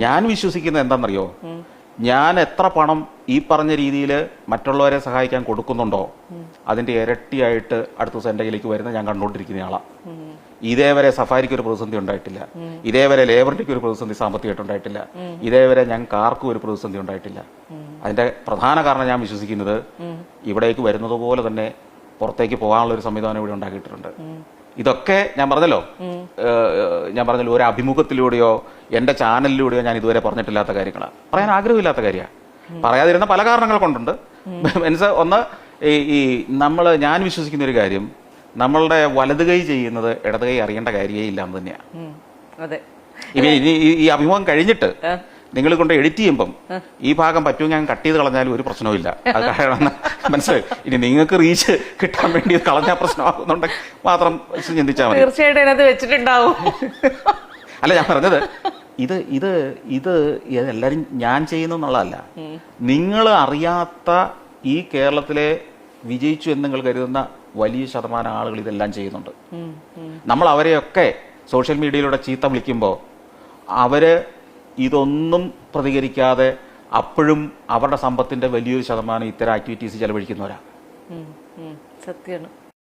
ഞാൻ വിശ്വസിക്കുന്നത് എന്താണെന്നറിയോ, ഞാൻ എത്ര പണം ഈ പറഞ്ഞ രീതിയിൽ മറ്റുള്ളവരെ സഹായിക്കാൻ കൊടുക്കുന്നുണ്ടോ അതിന്റെ ഇരട്ടിയായിട്ട് അടുത്ത ദിവസം എൻ്റെ കയ്യിലേക്ക് വരുന്ന ഞാൻ കണ്ടുകൊണ്ടിരിക്കുന്ന ആളാണ്. ഇതേവരെ സഫാരിക്ക് ഒരു പ്രതിസന്ധി ഉണ്ടായിട്ടില്ല, ഇതേവരെ ലേബറിറ്റിക്ക് ഒരു പ്രതിസന്ധി സാമ്പത്തികമായിട്ട് ഉണ്ടായിട്ടില്ല, ഇതേവരെ ഞങ്ങൾക്ക് ആർക്കും ഒരു പ്രതിസന്ധി ഉണ്ടായിട്ടില്ല. അതിന്റെ പ്രധാന കാരണം ഞാൻ വിശ്വസിക്കുന്നത് ഇവിടേക്ക് വരുന്നത് പോലെ തന്നെ പുറത്തേക്ക് പോകാനുള്ള ഒരു സംവിധാനം ഇവിടെ ഉണ്ടാക്കിയിട്ടുണ്ട്. ഇതൊക്കെ ഞാൻ പറഞ്ഞല്ലോ ഒരു അഭിമുഖത്തിലൂടെയോ എൻ്റെ ചാനലിലൂടെയോ ഞാൻ ഇതുവരെ പറഞ്ഞിട്ടില്ലാത്ത കാര്യങ്ങളാണ്, പറയാൻ ആഗ്രഹമില്ലാത്ത കാര്യമാണ്. പറയാതിരുന്ന പല കാരണങ്ങൾ കൊണ്ടുണ്ട്. ഒന്ന് ഞാൻ വിശ്വസിക്കുന്ന ഒരു കാര്യം, നമ്മളുടെ വലത് കൈ ചെയ്യുന്നത് ഇടത് കൈ അറിയേണ്ട കാര്യമേ ഇല്ലാന്ന് തന്നെയാണ്. ഈ അഭിമുഖം കഴിഞ്ഞിട്ട് നിങ്ങൾ കൊണ്ട് എഡിറ്റ് ചെയ്യുമ്പം ഈ ഭാഗം പറ്റുമെങ്കിൽ ഞാൻ കട്ട് ചെയ്ത് കളഞ്ഞാലും ഒരു പ്രശ്നവും അത് കാരണം മനസ്സിലായി. ഇനി നിങ്ങൾക്ക് റീച്ച് കിട്ടാൻ വേണ്ടി കളഞ്ഞാൽ പ്രശ്നമാകുന്നുണ്ടെങ്കിൽ മാത്രം ചിന്തിച്ചാൽ മതി. തീർച്ചയായിട്ടും വെച്ചിട്ടുണ്ടാവും. അല്ല, ഞാൻ പറഞ്ഞത് ഇത് എല്ലാരും ഞാൻ ചെയ്യുന്നു എന്നുള്ളതല്ല, നിങ്ങൾ അറിയാത്ത ഈ കേരളത്തിലെ വിജയിച്ചു എന്ന് നിങ്ങൾ കരുതുന്ന വലിയ ശതമാനം ആളുകൾ ഇതെല്ലാം ചെയ്യുന്നുണ്ട്. നമ്മൾ അവരെയൊക്കെ സോഷ്യൽ മീഡിയയിലൂടെ ചീത്ത വിളിക്കുമ്പോൾ അവര് ഇതൊന്നും പ്രതികരിക്കാതെ അപ്പോഴും അവരുടെ സമ്പത്തിന്റെ വലിയൊരു ശതമാനം ഇത്തരം ആക്ടിവിറ്റീസ് ചെലവഴിക്കുന്നവരാ. സത്യമാണ്.